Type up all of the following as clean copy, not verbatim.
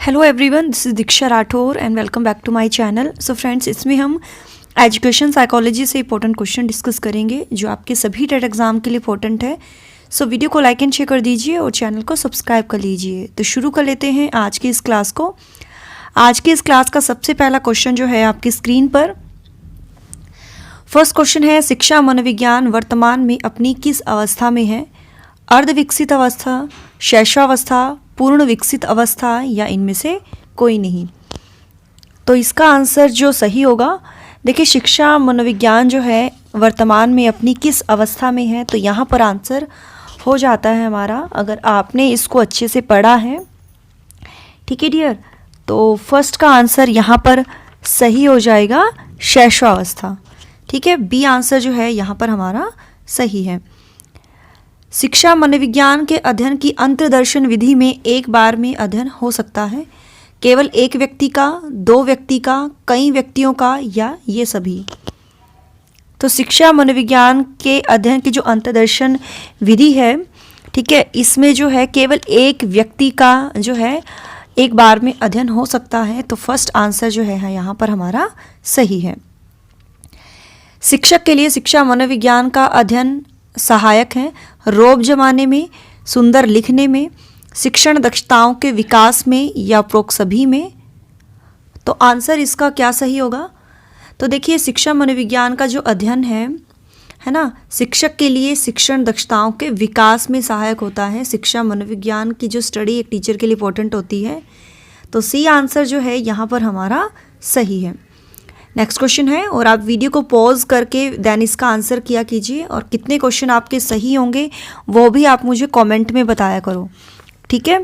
Hello everyone, this is Diksha Rathore and welcome back to my channel. So friends, इसमें हम education psychology से important question discuss करेंगे जो आपके सभी टेट एग्जाम के लिए इंपॉर्टेंट है। सो वीडियो को लाइक एंड शेयर कर दीजिए और चैनल को सब्सक्राइब कर लीजिए। तो शुरू कर लेते हैं आज की इस क्लास को। आज की इस क्लास का सबसे पहला क्वेश्चन जो है आपकी स्क्रीन पर फर्स्ट क्वेश्चन है, शिक्षा मनोविज्ञान वर्तमान में अपनी किस अवस्था में है? अर्धविकसित अवस्था, शैशवावस्था, पूर्ण विकसित अवस्था या इनमें से कोई नहीं। तो इसका आंसर जो सही होगा, देखिए शिक्षा मनोविज्ञान जो है वर्तमान में अपनी किस अवस्था में है, तो यहाँ पर आंसर हो जाता है हमारा, अगर आपने इसको अच्छे से पढ़ा है, ठीक है डियर, तो फर्स्ट का आंसर यहाँ पर सही हो जाएगा शैशवावस्था। ठीक है, बी आंसर जो है यहाँ पर हमारा सही है। शिक्षा मनोविज्ञान के अध्ययन की अंतर्दर्शन विधि में एक बार में अध्ययन हो सकता है, केवल एक व्यक्ति का, दो व्यक्ति का, कई व्यक्तियों का या ये सभी। तो शिक्षा मनोविज्ञान के अध्ययन की जो अंतर्दर्शन विधि है, ठीक है, इसमें जो है केवल एक व्यक्ति का जो है एक बार में अध्ययन हो सकता है। तो फर्स्ट आंसर जो है यहाँ पर हमारा सही है। शिक्षक के लिए शिक्षा मनोविज्ञान का अध्ययन सहायक है रोब जमाने में, सुंदर लिखने में, शिक्षण दक्षताओं के विकास में या उपरोक्त सभी में। तो आंसर इसका क्या सही होगा? तो देखिए शिक्षा मनोविज्ञान का जो अध्ययन है ना, शिक्षक के लिए शिक्षण दक्षताओं के विकास में सहायक होता है। शिक्षा मनोविज्ञान की जो स्टडी एक टीचर के लिए इंपॉर्टेंट होती है। तो सी आंसर जो है यहाँ पर हमारा सही है। नेक्स्ट क्वेश्चन है, और आप वीडियो को पॉज करके देन इसका आंसर किया कीजिए, और कितने क्वेश्चन आपके सही होंगे वो भी आप मुझे कमेंट में बताया करो। ठीक है,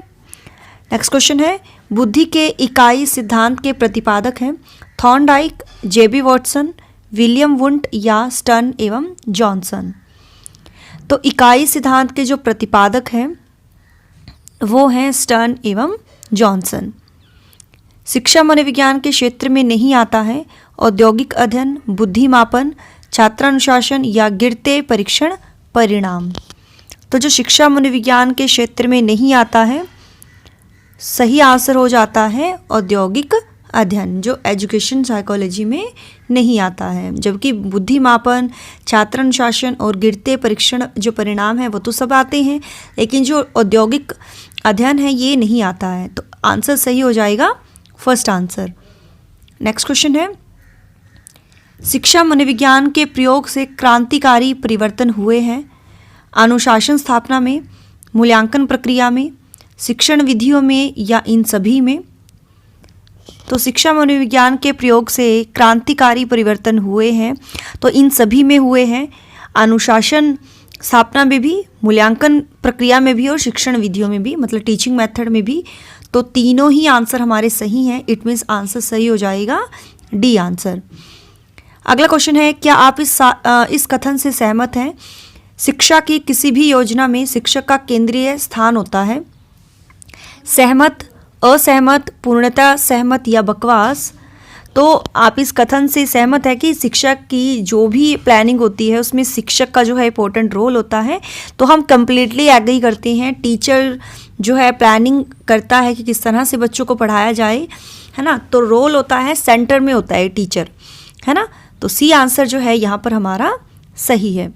नेक्स्ट क्वेश्चन है, बुद्धि के इकाई सिद्धांत के प्रतिपादक हैं थॉर्नडाइक, जेबी वॉटसन, विलियम वुंट या स्टर्न एवं जॉनसन। तो इकाई सिद्धांत के जो प्रतिपादक हैं वो हैं स्टर्न एवं जॉनसन। शिक्षा मनोविज्ञान के क्षेत्र में नहीं आता है औद्योगिक अध्ययन, बुद्धि मापन, छात्रानुशासन या गिरते परीक्षण परिणाम। तो जो शिक्षा मनोविज्ञान के क्षेत्र में नहीं आता है, सही आंसर हो जाता है औद्योगिक अध्ययन, जो एजुकेशन साइकोलॉजी में नहीं आता है। जबकि बुद्धि मापन, छात्रानुशासन और गिरते परीक्षण जो परिणाम है वो तो सब आते हैं, लेकिन जो औद्योगिक अध्ययन है ये नहीं आता है। तो आंसर सही हो जाएगा फर्स्ट आंसर। नेक्स्ट क्वेश्चन है, शिक्षा मनोविज्ञान के प्रयोग से क्रांतिकारी परिवर्तन हुए हैं अनुशासन स्थापना में, मूल्यांकन प्रक्रिया में, शिक्षण विधियों में या इन सभी में। तो शिक्षा मनोविज्ञान के प्रयोग से क्रांतिकारी परिवर्तन हुए हैं, तो इन सभी में हुए हैं, अनुशासन स्थापना में भी, मूल्यांकन प्रक्रिया में भी और शिक्षण विधियों में भी, मतलब टीचिंग मेथड में भी। तो तीनों ही आंसर हमारे सही हैं। इट मीन्स आंसर सही हो जाएगा डी आंसर। अगला क्वेश्चन है, क्या आप इस कथन से सहमत हैं? शिक्षा की किसी भी योजना में शिक्षक का केंद्रीय स्थान होता है। सहमत, असहमत, पूर्णतः सहमत या बकवास। तो आप इस कथन से सहमत है कि शिक्षक की जो भी प्लानिंग होती है उसमें शिक्षक का जो है इंपॉर्टेंट रोल होता है। तो हम कंप्लीटली एग्री करते हैं। टीचर जो है प्लानिंग करता है कि किस तरह से बच्चों को पढ़ाया जाए, है ना। तो रोल होता है, सेंटर में होता है टीचर, है ना। तो सी आंसर जो है यहाँ पर हमारा सही है।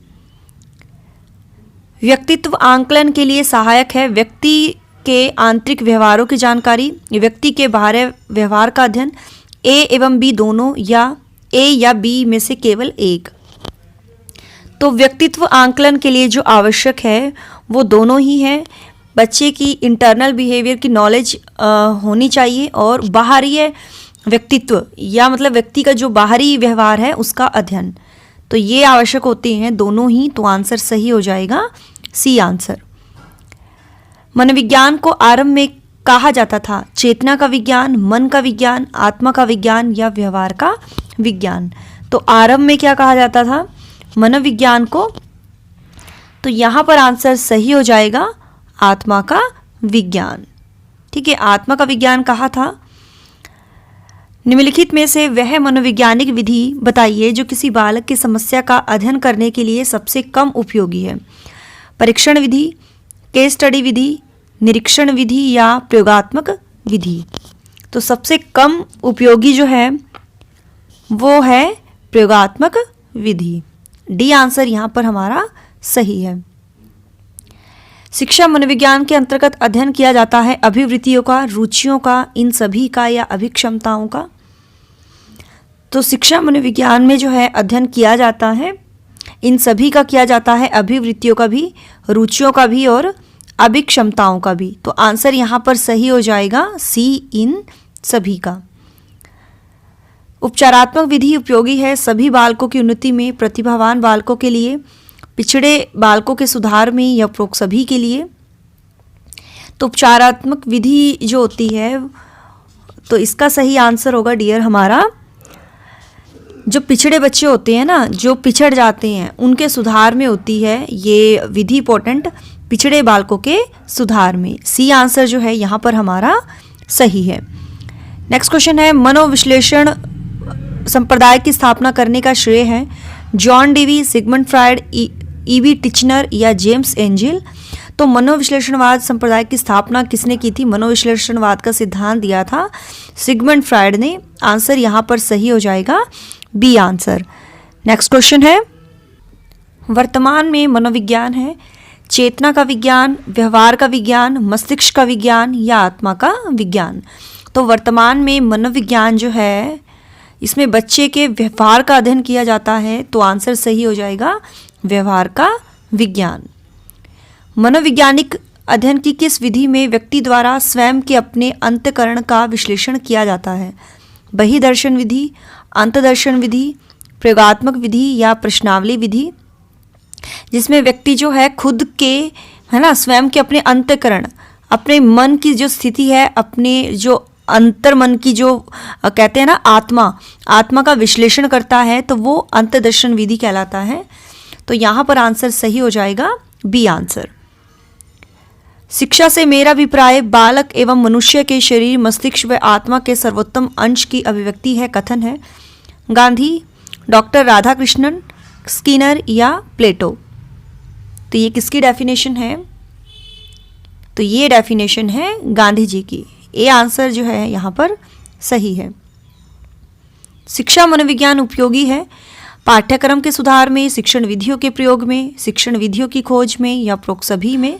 व्यक्तित्व आंकलन के लिए सहायक है व्यक्ति के आंतरिक व्यवहारों की जानकारी, व्यक्ति के बाहरी व्यवहार का अध्ययन, ए एवं बी दोनों या ए या बी में से केवल एक। तो व्यक्तित्व आंकलन के लिए जो आवश्यक है वो दोनों ही है। बच्चे की इंटरनल बिहेवियर की नॉलेज होनी चाहिए और बाहरी व्यक्तित्व या मतलब व्यक्ति का जो बाहरी व्यवहार है उसका अध्ययन। तो ये आवश्यक होते हैं दोनों ही। तो आंसर सही हो जाएगा सी आंसर। मनोविज्ञान को आरंभ में कहा जाता था चेतना का विज्ञान, मन का विज्ञान, आत्मा का विज्ञान या व्यवहार का विज्ञान। तो आरंभ में क्या कहा जाता था? मनोविज्ञान को। तो यहाँ पर आंसर सही हो जाएगा आत्मा का विज्ञान। ठीक है, आत्मा का विज्ञान कहा था। निम्नलिखित में से वह मनोवैज्ञानिक विधि बताइए जो किसी बालक की समस्या का अध्ययन करने के लिए सबसे कम उपयोगी है। परीक्षण विधि, केस स्टडी विधि, निरीक्षण विधि या प्रयोगात्मक विधि। तो सबसे कम उपयोगी जो है वो है प्रयोगात्मक विधि। डी आंसर यहाँ पर हमारा सही है। शिक्षा मनोविज्ञान के अंतर्गत अध्ययन किया जाता है अभिवृत्तियों का, रुचियों का, इन सभी का या अभिक्षमताओं का। तो शिक्षा मनोविज्ञान में जो है अध्ययन किया जाता है इन सभी का किया जाता है, अभिवृत्तियों का भी, रुचियों का भी और अभिक्षमताओं का भी। तो आंसर यहाँ पर सही हो जाएगा सी, इन सभी का। उपचारात्मक विधि उपयोगी है सभी बालकों की उन्नति में, प्रतिभावान बालकों के लिए, पिछड़े बालकों के सुधार में या उपरोक्त सभी के लिए। तो उपचारात्मक विधि जो होती है तो इसका सही आंसर होगा डियर हमारा, जो पिछड़े बच्चे होते हैं ना, जो पिछड़ जाते हैं उनके सुधार में होती है ये विधि इंपॉर्टेंट, पिछड़े बालकों के सुधार में। सी आंसर जो है यहाँ पर हमारा सही है। नेक्स्ट क्वेश्चन है मनोविश्लेषण संप्रदाय की स्थापना करने का श्रेय है John Dewey, Sigmund Freud, E B Titchener या जेम्स एंजल। तो मनोविश्लेषणवाद संप्रदाय की स्थापना किसने की थी? मनोविश्लेषणवाद का सिद्धांत दिया था सिगमंड फ्रायड ने। आंसर यहाँ पर सही हो जाएगा बी आंसर। नेक्स्ट क्वेश्चन है वर्तमान में मनोविज्ञान है चेतना का विज्ञान, व्यवहार का विज्ञान, मस्तिष्क का विज्ञान या आत्मा का विज्ञान। तो वर्तमान में मनोविज्ञान जो है इसमें बच्चे के व्यवहार का अध्ययन किया जाता है, तो आंसर सही हो जाएगा व्यवहार का विज्ञान। मनोवैज्ञानिक अध्ययन की किस विधि में व्यक्ति द्वारा स्वयं के अपने अंतःकरण का विश्लेषण किया जाता है? बहिर्दर्शन विधि, अंतर्दर्शन विधि, प्रयोगात्मक विधि या प्रश्नावली विधि, जिसमें व्यक्ति जो है खुद के है ना स्वयं के अपने अंतःकरण, अपने मन की जो स्थिति है, अपने जो अंतर मन की जो कहते हैं ना आत्मा का विश्लेषण करता है, तो वो अंतर्दर्शन विधि कहलाता है। तो यहाँ पर आंसर सही हो जाएगा बी आंसर। शिक्षा से मेरा अभिप्राय बालक एवं मनुष्य के शरीर, मस्तिष्क व आत्मा के सर्वोत्तम अंश की अभिव्यक्ति है कथन है गांधी, डॉक्टर राधाकृष्णन, स्किनर या प्लेटो। तो ये किसकी डेफिनेशन है? तो ये डेफिनेशन है गांधी जी की। ए आंसर जो है यहाँ पर सही है। शिक्षा मनोविज्ञान उपयोगी है पाठ्यक्रम के सुधार में, शिक्षण विधियों के प्रयोग में, शिक्षण विधियों की खोज में या उपरोक्त सभी में।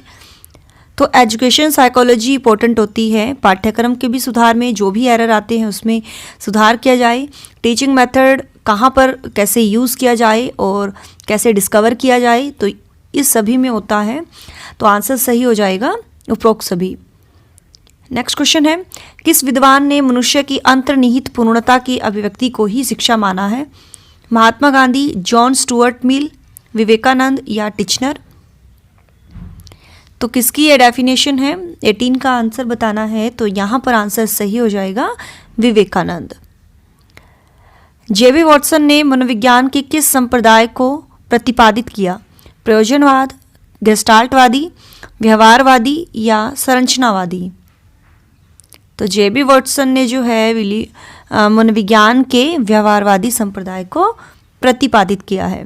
तो एजुकेशन साइकोलॉजी इंपॉर्टेंट होती है पाठ्यक्रम के भी सुधार में, जो भी एरर आते हैं उसमें सुधार किया जाए, टीचिंग मेथड कहाँ पर कैसे यूज़ किया जाए और कैसे डिस्कवर किया जाए, तो इस सभी में होता है। तो आंसर सही हो जाएगा उपरोक्त सभी। नेक्स्ट क्वेश्चन है किस विद्वान ने मनुष्य की अंतर्निहित पूर्णता की अभिव्यक्ति को ही शिक्षा माना है? Mahatma Gandhi, John Stuart Mill, Vivekananda या टिचनर। तो किसकी ये डेफिनेशन है? 18 का आंसर बताना है, तो यहाँ पर आंसर सही हो जाएगा विवेकानंद। जेबी वॉटसन ने मनोविज्ञान के किस संप्रदाय को प्रतिपादित किया? प्रयोजनवाद, गेस्टाल्टवादी, व्यवहारवादी या संरचनावादी। तो जेबी वॉटसन ने जो है मनोविज्ञान के व्यवहारवादी संप्रदाय को प्रतिपादित किया है।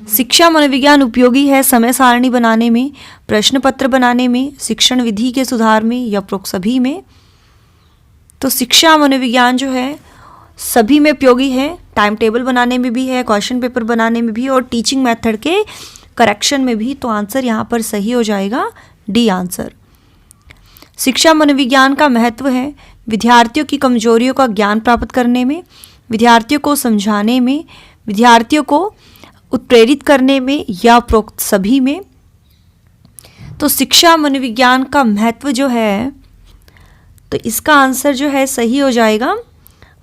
शिक्षा मनोविज्ञान उपयोगी है समय सारणी बनाने में, प्रश्न पत्र बनाने में, शिक्षण विधि के सुधार में या उपरोक्त सभी में। तो शिक्षा मनोविज्ञान जो है सभी में उपयोगी है, टाइम टेबल बनाने में भी है, क्वेश्चन पेपर बनाने में भी और टीचिंग मेथड के करेक्शन में भी। तो आंसर यहाँ पर सही हो जाएगा डी आंसर। शिक्षा मनोविज्ञान का महत्व है विद्यार्थियों की कमजोरियों का ज्ञान प्राप्त करने में, विद्यार्थियों को समझाने में, विद्यार्थियों को उत्प्रेरित करने में या उपरोक्त सभी में। तो शिक्षा मनोविज्ञान का महत्व जो है, तो इसका आंसर जो है सही हो जाएगा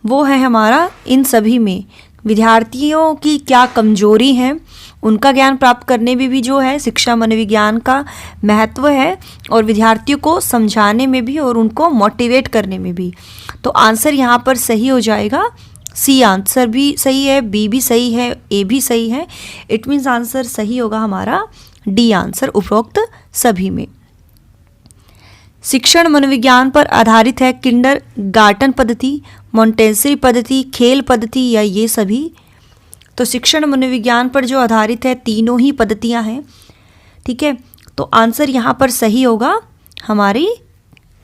वो है हमारा इन सभी में। विद्यार्थियों की क्या कमजोरी है उनका ज्ञान प्राप्त करने में भी जो है शिक्षा मनोविज्ञान का महत्व है, और विद्यार्थियों को समझाने में भी और उनको मोटिवेट करने में भी। तो आंसर यहाँ पर सही हो जाएगा सी आंसर भी सही है, बी भी सही है, ए भी सही है। इट मीन्स आंसर सही होगा हमारा डी आंसर उपरोक्त सभी में। शिक्षण मनोविज्ञान पर आधारित है किंडर गार्टन पद्धति, मोंटेसरी पद्धति, खेल पद्धति या ये सभी। तो शिक्षण मनोविज्ञान पर जो आधारित है तीनों ही पद्धतियां हैं, ठीक है। तो आंसर यहाँ पर सही होगा हमारी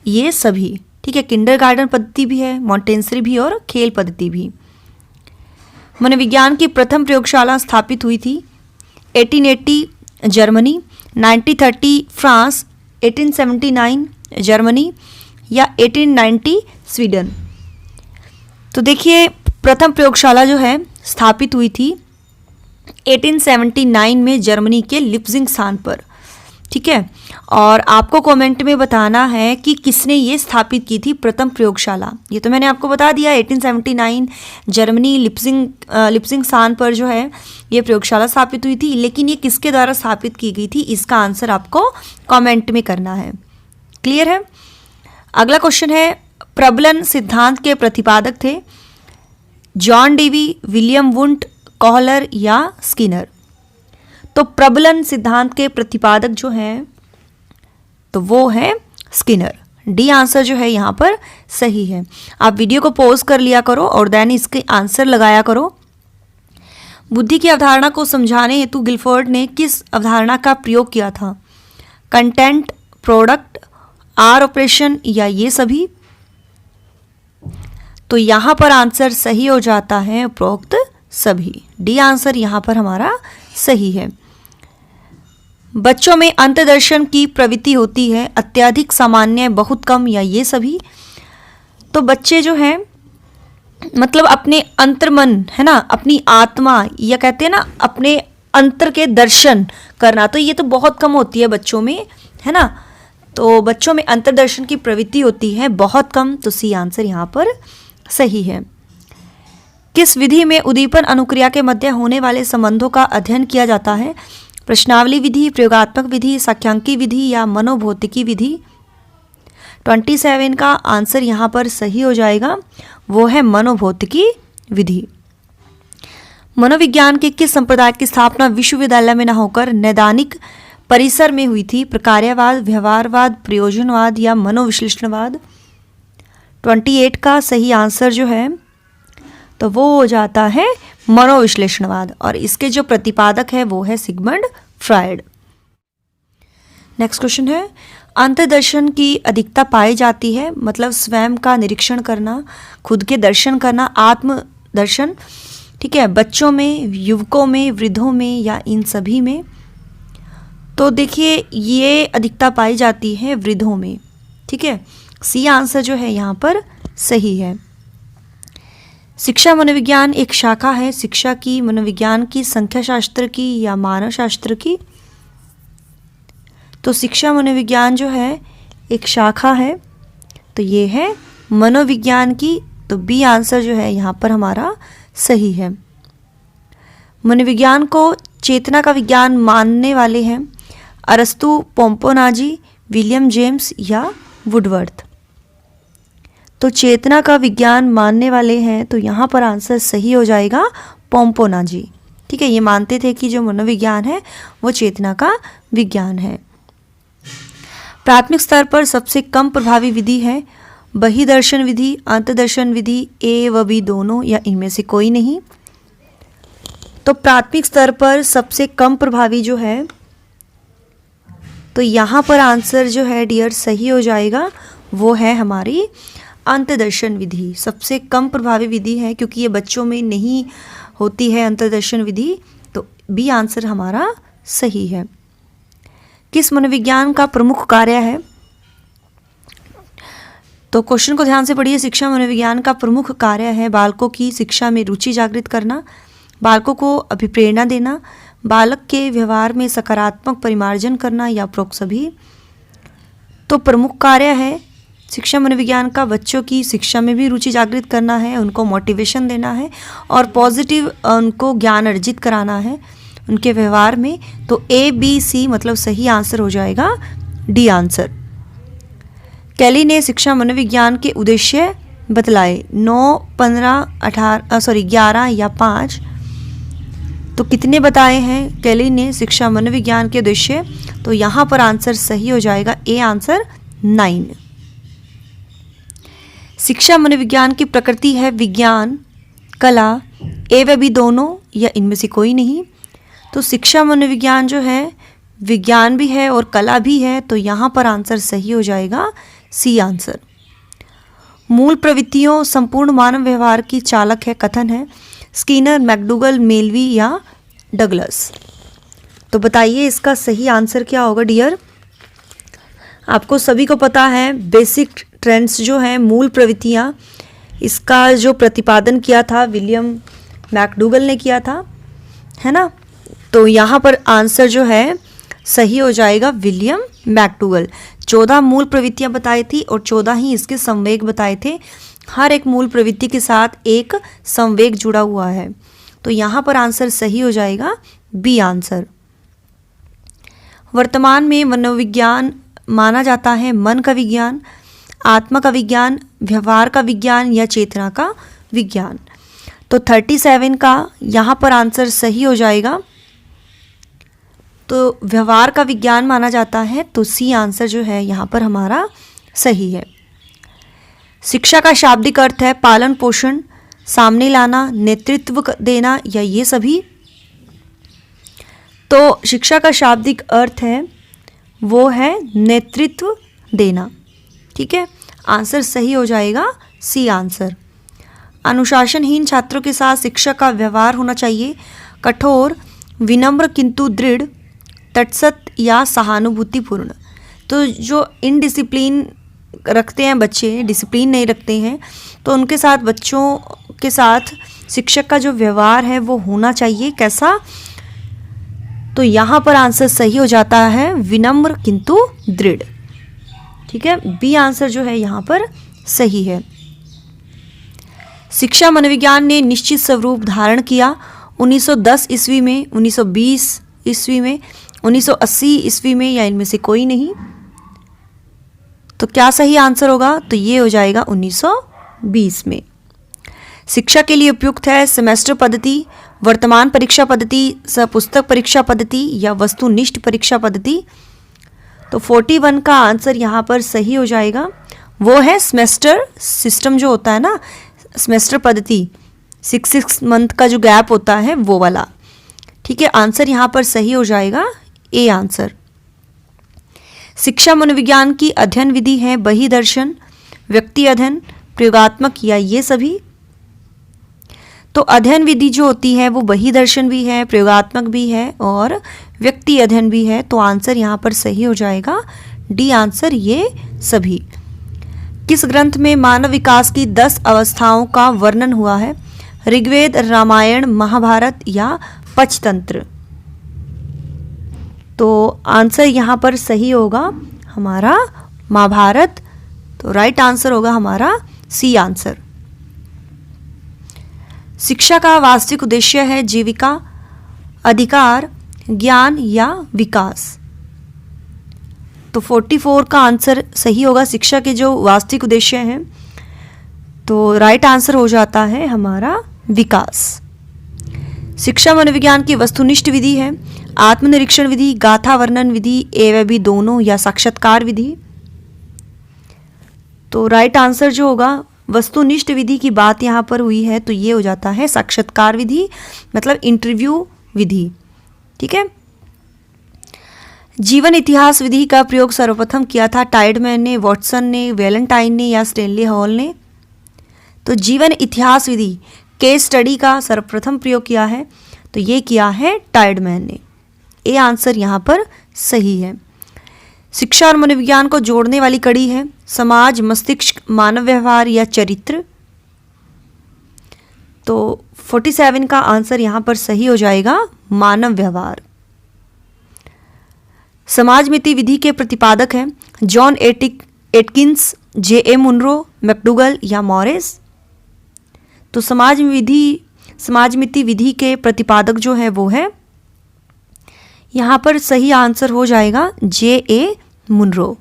ये सभी, ठीक है। किंडरगार्टन पद्धति भी है, मॉन्टेसरी भी और खेल पद्धति भी। मनोविज्ञान की प्रथम प्रयोगशाला स्थापित हुई थी 1880 जर्मनी, 1930 फ्रांस, 1879 जर्मनी या 1890 स्वीडन। तो देखिए प्रथम प्रयोगशाला जो है स्थापित हुई थी 1879 में जर्मनी के लिप्जिंग स्थान पर, ठीक है। और आपको कमेंट में बताना है कि किसने ये स्थापित की थी प्रथम प्रयोगशाला। ये तो मैंने आपको बता दिया 1879 जर्मनी लिप्जिंग स्थान पर जो है ये प्रयोगशाला स्थापित हुई थी, लेकिन ये किसके द्वारा स्थापित की गई थी, इसका आंसर आपको कमेंट में करना है। क्लियर है। अगला क्वेश्चन है, प्रबलन सिद्धांत के प्रतिपादक थे जॉन डेवी, विलियम वुंट, कॉहलर या स्किनर। तो प्रबलन सिद्धांत के प्रतिपादक जो हैं तो वो है स्किनर। डी आंसर जो है यहाँ पर सही है। आप वीडियो को पॉज कर लिया करो और देन इसके आंसर लगाया करो। बुद्धि की अवधारणा को समझाने हेतु गिलफोर्ड ने किस अवधारणा का प्रयोग किया था? कंटेंट, प्रोडक्ट, आर ऑपरेशन या ये सभी। तो यहाँ पर आंसर सही हो जाता है उपरोक्त सभी। डी आंसर यहाँ पर हमारा सही है। बच्चों में अंतर्दर्शन की प्रवृत्ति होती है, अत्यधिक, सामान्य, बहुत कम या ये सभी। तो बच्चे जो हैं मतलब अपने अंतर्मन है ना, अपनी आत्मा या कहते हैं ना अपने अंतर के दर्शन करना, तो ये तो बहुत कम होती है बच्चों में, है ना। तो बच्चों में अंतर्दर्शन की प्रवृत्ति होती है बहुत कम, तो सी आंसर यहाँ पर सही है। किस विधि में उद्दीपन अनुक्रिया के मध्य होने वाले संबंधों का अध्ययन किया जाता है? प्रश्नावली विधि, प्रयोगात्मक विधि, सांख्यिकी विधि या मनोभौतिकी विधि। 27 का आंसर यहाँ पर सही हो जाएगा, वो है मनोभौतिकी विधि। मनोविज्ञान के किस संप्रदाय की स्थापना विश्वविद्यालय में न होकर नैदानिक परिसर में हुई थी? प्रकार्यवाद, व्यवहारवाद, प्रयोजनवाद या मनोविश्लेषणवाद। 28 का सही आंसर जो है तो वो हो जाता है मनोविश्लेषणवाद, और इसके जो प्रतिपादक है वो है सिगमंड फ्रायड। नेक्स्ट क्वेश्चन है, अंतर्दर्शन की अधिकता पाई जाती है, मतलब स्वयं का निरीक्षण करना, खुद के दर्शन करना, आत्मदर्शन, ठीक है, बच्चों में, युवकों में, वृद्धों में या इन सभी में। तो देखिए ये अधिकता पाई जाती है वृद्धों में, ठीक है। सी आंसर जो है यहाँ पर सही है। शिक्षा मनोविज्ञान एक शाखा है शिक्षा की, मनोविज्ञान की, संख्या शास्त्र की या मानव शास्त्र की। तो शिक्षा मनोविज्ञान जो है एक शाखा है, तो ये है मनोविज्ञान की, तो बी आंसर जो है यहाँ पर हमारा सही है। मनोविज्ञान को चेतना का विज्ञान मानने वाले हैं अरस्तु, पोम्पोनाजी, विलियम जेम्स या वुडवर्थ। तो चेतना का विज्ञान मानने वाले हैं, तो यहाँ पर आंसर सही हो जाएगा पोम्पोनाजी, ठीक है। ये मानते थे कि जो मनोविज्ञान है वो चेतना का विज्ञान है। प्राथमिक स्तर पर सबसे कम प्रभावी विधि है बहिदर्शन विधि, अंतर्दर्शन विधि, ए व बी दोनों या इनमें से कोई नहीं। तो प्राथमिक स्तर पर सबसे कम प्रभावी जो है, तो यहाँ पर आंसर जो है डियर सही हो जाएगा, वो है हमारी अंतर्दर्शन विधि। सबसे कम प्रभावी विधि है क्योंकि ये बच्चों में नहीं होती है अंतर्दर्शन विधि, तो बी आंसर हमारा सही है। किस मनोविज्ञान का प्रमुख कार्य है? तो क्वेश्चन को ध्यान से पढ़िए। शिक्षा मनोविज्ञान का प्रमुख कार्य है बालकों की शिक्षा में रुचि जागृत करना, बालकों को अभिप्रेरणा देना, बालक के व्यवहार में सकारात्मक परिमार्जन करना या उपरोक्त सभी। तो प्रमुख कार्य है शिक्षा मनोविज्ञान का बच्चों की शिक्षा में भी रुचि जागृत करना है, उनको मोटिवेशन देना है और पॉजिटिव उनको ज्ञान अर्जित कराना है उनके व्यवहार में। तो ए बी सी मतलब सही आंसर हो जाएगा डी आंसर। कैली ने शिक्षा मनोविज्ञान के उद्देश्य बतलाए 9, 15, 11 या 5। तो कितने बताए हैं कैली ने शिक्षा मनोविज्ञान के उद्देश्य? तो यहाँ पर आंसर सही हो जाएगा ए आंसर 9। शिक्षा मनोविज्ञान की प्रकृति है विज्ञान, कला, ए व बी दोनों या इनमें से कोई नहीं। तो शिक्षा मनोविज्ञान जो है विज्ञान भी है और कला भी है, तो यहाँ पर आंसर सही हो जाएगा सी आंसर। मूल प्रवृत्तियों संपूर्ण मानव व्यवहार की चालक है, कथन है स्किनर, मैकडूगल, मेलवी या डगलस। तो बताइए इसका सही आंसर क्या होगा डियर। आपको सभी को पता है बेसिक ट्रेंड्स जो है, मूल प्रवृत्तियाँ, इसका जो प्रतिपादन किया था विलियम मैकडूगल ने किया था, है ना। तो यहाँ पर आंसर जो है सही हो जाएगा विलियम मैकडूगल। 14 मूल प्रवृत्तियाँ बताई थी और 14 ही इसके संवेग बताए थे। हर एक मूल प्रवृत्ति के साथ एक संवेग जुड़ा हुआ है। तो यहाँ पर आंसर सही हो जाएगा बी आंसर। वर्तमान में मनोविज्ञान माना जाता है मन का विज्ञान, आत्मा का विज्ञान, व्यवहार का विज्ञान या चेतना का विज्ञान। तो 37 का यहाँ पर आंसर सही हो जाएगा। तो व्यवहार का विज्ञान माना जाता है, तो सी आंसर जो है यहाँ पर हमारा सही है। शिक्षा का शाब्दिक अर्थ है पालन पोषण, सामने लाना, नेतृत्व देना या ये सभी। तो शिक्षा का शाब्दिक अर्थ है वो है नेतृत्व देना। ठीक है, आंसर सही हो जाएगा सी आंसर। अनुशासनहीन छात्रों के साथ शिक्षक का व्यवहार होना चाहिए कठोर, विनम्र किंतु दृढ़, तटस्थ या सहानुभूतिपूर्ण। तो जो इनडिसिप्लिन रखते हैं बच्चे, डिसिप्लिन नहीं रखते हैं, तो उनके साथ, बच्चों के साथ शिक्षक का जो व्यवहार है वो होना चाहिए कैसा। तो यहाँ पर आंसर सही हो जाता है विनम्र किंतु दृढ़। ठीक है, बी आंसर जो है यहाँ पर सही है। शिक्षा मनोविज्ञान ने निश्चित स्वरूप धारण किया 1910 ईस्वी में, 1920 ईस्वी में, 1980 ईस्वी में या इनमें से कोई नहीं। तो क्या सही आंसर होगा, तो ये हो जाएगा 1920 में। शिक्षा के लिए उपयुक्त है सेमेस्टर पद्धति, वर्तमान परीक्षा पद्धति, सपुस्तक परीक्षा पद्धति या वस्तुनिष्ठ परीक्षा पद्धति। तो 41 का आंसर यहाँ पर सही हो जाएगा, वो है सेमेस्टर सिस्टम जो होता है ना, सेमेस्टर पद्धति, 6 मंथ का जो गैप होता है वो वाला। ठीक है, आंसर यहाँ पर सही हो जाएगा ए आंसर। शिक्षा मनोविज्ञान की अध्ययन विधि है बहिदर्शन, व्यक्ति अध्ययन, प्रयोगात्मक या ये सभी। तो अध्ययन विधि जो होती है वो बहिदर्शन भी है, प्रयोगात्मक भी है और व्यक्ति अध्ययन भी है। तो आंसर यहाँ पर सही हो जाएगा डी आंसर, ये सभी। किस ग्रंथ में मानव विकास की 10 अवस्थाओं का वर्णन हुआ है, ऋग्वेद, रामायण, महाभारत या पंचतंत्र। तो आंसर यहाँ पर सही होगा हमारा महाभारत। तो राइट आंसर होगा हमारा सी आंसर। शिक्षा का वास्तविक उद्देश्य है जीविका, अधिकार, ज्ञान या विकास। तो 44 का आंसर सही होगा, शिक्षा के जो वास्तविक उद्देश्य हैं। तो राइट आंसर हो जाता है हमारा विकास। शिक्षा मनोविज्ञान की वस्तुनिष्ठ विधि है आत्मनिरीक्षण विधि, गाथा वर्णन विधि, ए व बी दोनों या साक्षात्कार विधि। तो राइट आंसर जो होगा, वस्तुनिष्ठ विधि की बात यहाँ पर हुई है, तो ये हो जाता है साक्षात्कार विधि, मतलब इंटरव्यू विधि। ठीक है, जीवन इतिहास विधि का प्रयोग सर्वप्रथम किया था टाइडमैन ने, वॉटसन ने, वैलेंटाइन ने या स्टेनली हॉल ने। तो जीवन इतिहास विधि केस स्टडी का सर्वप्रथम प्रयोग किया है, तो ये किया है टाइडमैन ने। ए आंसर यहाँ पर सही है। शिक्षा और मनोविज्ञान को जोड़ने वाली कड़ी है समाज, मस्तिष्क, मानव व्यवहार या चरित्र। तो 47 का आंसर यहाँ पर सही हो जाएगा मानव व्यवहार। समाजमिति विधि के प्रतिपादक हैं जॉन एटकिंस, जे.ए. मुनरो, मैकडूगल या मॉरिस। तो समाजमिति विधि के प्रतिपादक जो है वो है, यहाँ पर सही आंसर हो जाएगा जे.ए. मुनरो।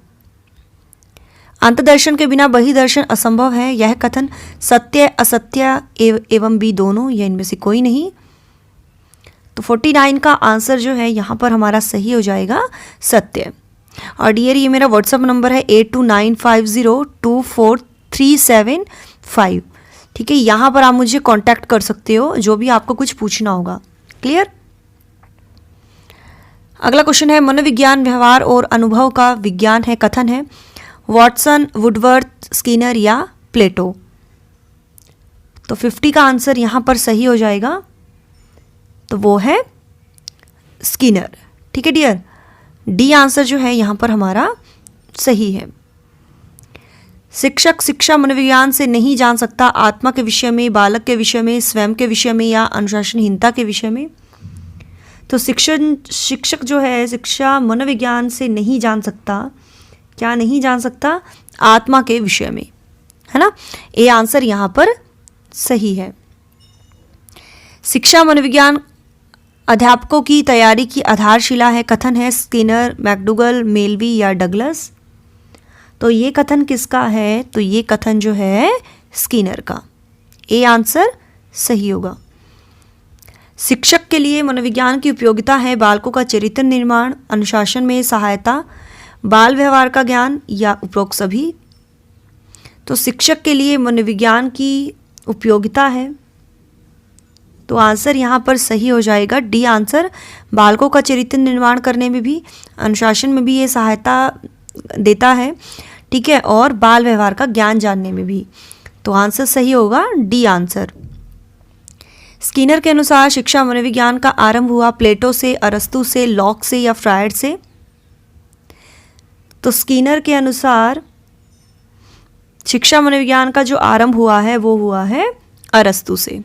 अंतदर्शन के बिना बहिदर्शन असंभव है, यह कथन सत्य, असत्य एवं बी दोनों या इनमें से कोई नहीं। तो 49 का आंसर जो है यहाँ पर हमारा सही हो जाएगा सत्य। और डियर ये मेरा व्हाट्सअप नंबर है 8295024375। ठीक है, यहाँ पर आप मुझे कांटेक्ट कर सकते हो जो भी आपको कुछ पूछना होगा। क्लियर। अगला क्वेश्चन है मनोविज्ञान व्यवहार और अनुभव का विज्ञान है, कथन है वॉटसन, वुडवर्थ, स्किनर या प्लेटो। तो 50 का आंसर यहाँ पर सही हो जाएगा, तो वो है स्किनर। ठीक है डियर, डी आंसर जो है यहाँ पर हमारा सही है। शिक्षक शिक्षा मनोविज्ञान से नहीं जान सकता आत्मा के विषय में, बालक के विषय में, स्वयं के विषय में या अनुशासनहीनता के विषय में। तो शिक्षक जो है शिक्षा मनोविज्ञान से नहीं जान सकता, क्या नहीं जान सकता? आत्मा के विषय में, है ना। ए आंसर यहाँ पर सही है। शिक्षा मनोविज्ञान अध्यापकों की तैयारी की आधारशिला है, कथन है स्किनर, मैकडूगल, मेलवी या डगलस। तो ये कथन किसका है? तो ये कथन जो है स्किनर का। ए आंसर सही होगा। शिक्षक के लिए मनोविज्ञान की उपयोगिता है बालकों का चरित्र निर्माण, अनुशासन में सहायता, बाल व्यवहार का ज्ञान या उपरोक्त सभी। तो शिक्षक के लिए मनोविज्ञान की उपयोगिता है, तो आंसर यहाँ पर सही हो जाएगा डी आंसर। बालकों का चरित्र निर्माण करने में भी, अनुशासन में भी ये सहायता देता है, ठीक है, और बाल व्यवहार का ज्ञान जानने में भी। तो आंसर सही होगा डी आंसर। स्किनर के अनुसार शिक्षा मनोविज्ञान का आरंभ हुआ प्लेटो से, अरस्तु से, लॉक से या फ्रायड से। तो स्किनर के अनुसार शिक्षा मनोविज्ञान का जो आरंभ हुआ है वो हुआ है अरस्तु से।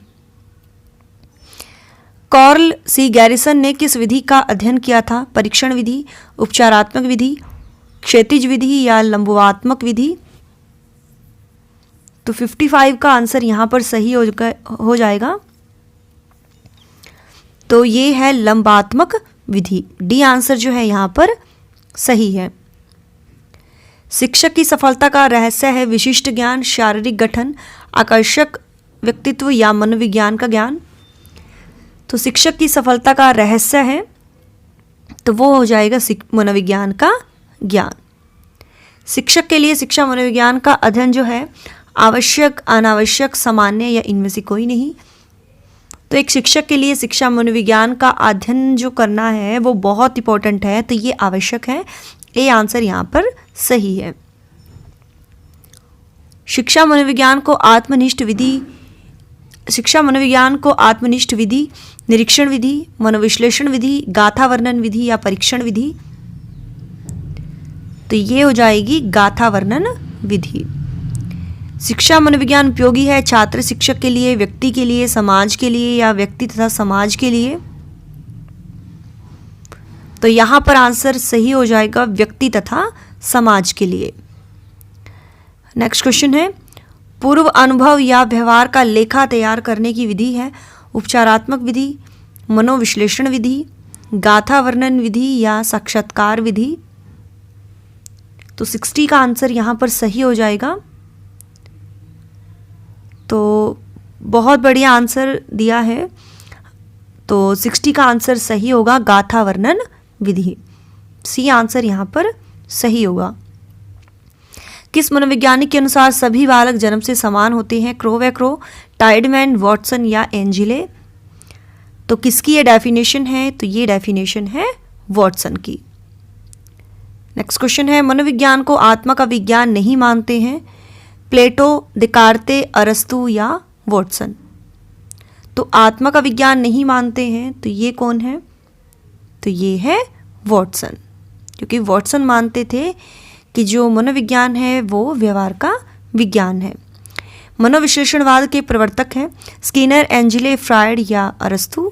कार्ल सी गैरिसन ने किस विधि का अध्ययन किया था? परीक्षण विधि, उपचारात्मक विधि, क्षैतिज विधि या लंबवात्मक विधि। तो 55 का आंसर यहाँ पर सही हो जाएगा, तो ये है लंबात्मक विधि। डी आंसर जो है यहाँ पर सही है। शिक्षक की सफलता का रहस्य है विशिष्ट ज्ञान, शारीरिक गठन, आकर्षक व्यक्तित्व या मनोविज्ञान का ज्ञान। तो शिक्षक की सफलता का रहस्य है, तो वो हो जाएगा मनोविज्ञान का ज्ञान। शिक्षक के लिए शिक्षा मनोविज्ञान का अध्ययन जो है आवश्यक, अनावश्यक, सामान्य या इनमें से कोई नहीं। तो एक शिक्षक के लिए शिक्षा मनोविज्ञान का अध्ययन जो करना है वो बहुत इंपॉर्टेंट है, तो ये आवश्यक है। ए आंसर यहाँ पर सही है। शिक्षा मनोविज्ञान को आत्मनिष्ठ विधि, निरीक्षण विधि, मनोविश्लेषण विधि, गाथा वर्णन विधि या परीक्षण विधि। तो ये हो जाएगी गाथा वर्णन विधि। शिक्षा मनोविज्ञान उपयोगी है छात्र शिक्षक के लिए, व्यक्ति के लिए, समाज के लिए या व्यक्ति तथा समाज के लिए। तो यहाँ पर आंसर सही हो जाएगा व्यक्ति तथा समाज के लिए। नेक्स्ट क्वेश्चन है पूर्व अनुभव या व्यवहार का लेखा तैयार करने की विधि है उपचारात्मक विधि, मनोविश्लेषण विधि, गाथा वर्णन विधि या साक्षात्कार विधि। तो 60 का आंसर यहाँ पर सही हो जाएगा। तो बहुत बढ़िया आंसर दिया है, तो 60 का आंसर सही होगा गाथा वर्णन विधि। सी आंसर यहाँ पर सही होगा। किस मनोवैज्ञानिक के अनुसार सभी बालक जन्म से समान होते हैं? क्रोवैक्रो, टाइडमैन, वॉटसन या एंजिले। तो किसकी ये डेफिनेशन है? तो ये डेफिनेशन है वॉटसन की। नेक्स्ट क्वेश्चन है मनोविज्ञान को आत्मा का विज्ञान नहीं मानते हैं? प्लेटो, दिकार्ते, अरस्तु या वॉटसन। तो आत्मा का विज्ञान नहीं मानते हैं, तो ये कौन है? तो ये है वॉटसन, क्योंकि वॉटसन मानते थे कि जो मनोविज्ञान है वो व्यवहार का विज्ञान है। मनोविश्लेषणवाद के प्रवर्तक हैं स्किनर, एंजिले, फ्रायड या अरस्तु।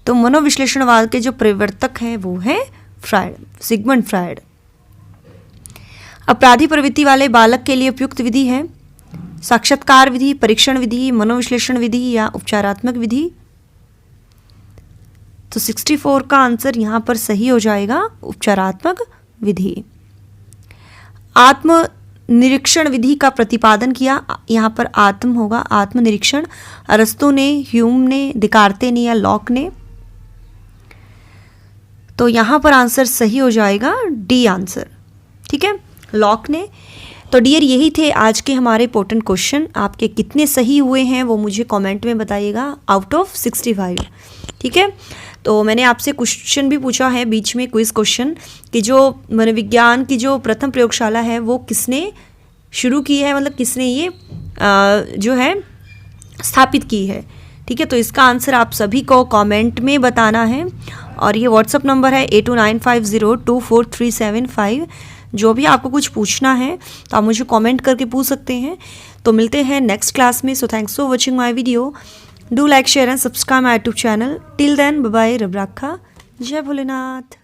तो मनोविश्लेषणवाद के जो प्रवर्तक हैं वो है फ्रायड, सिगमंड फ्रायड। अपराधी प्रवृत्ति वाले बालक के लिए उपयुक्त विधि है साक्षात्कार विधि, परीक्षण विधि, मनोविश्लेषण विधि या उपचारात्मक विधि। तो 64 का आंसर यहाँ पर सही हो जाएगा उपचारात्मक विधि। आत्मनिरीक्षण विधि का प्रतिपादन किया, यहाँ पर आत्म होगा, आत्मनिरीक्षण, अरस्तु ने, ह्यूम ने, दिकार्ते ने या लॉक ने। तो यहाँ पर आंसर सही हो जाएगा डी आंसर, ठीक है, लॉक ने। तो डियर यही थे आज के हमारे इंपॉर्टेंट क्वेश्चन। आपके कितने सही हुए हैं वो मुझे कमेंट में बताइएगा आउट ऑफ 65। ठीक है, तो मैंने आपसे क्वेश्चन भी पूछा है बीच में क्विज क्वेश्चन कि जो मनोविज्ञान की जो प्रथम प्रयोगशाला है वो किसने शुरू की है, मतलब किसने ये जो है स्थापित की है। ठीक है, तो इसका आंसर आप सभी को कमेंट में बताना है और ये व्हाट्सअप नंबर है 8295024375। जो भी आपको कुछ पूछना है तो आप मुझे कमेंट करके पूछ सकते हैं। तो मिलते हैं नेक्स्ट क्लास में। So thanks for watching my video. Do like share and subscribe my YouTube channel. Till then bye bye, रब राखा, जय भोलेनाथ।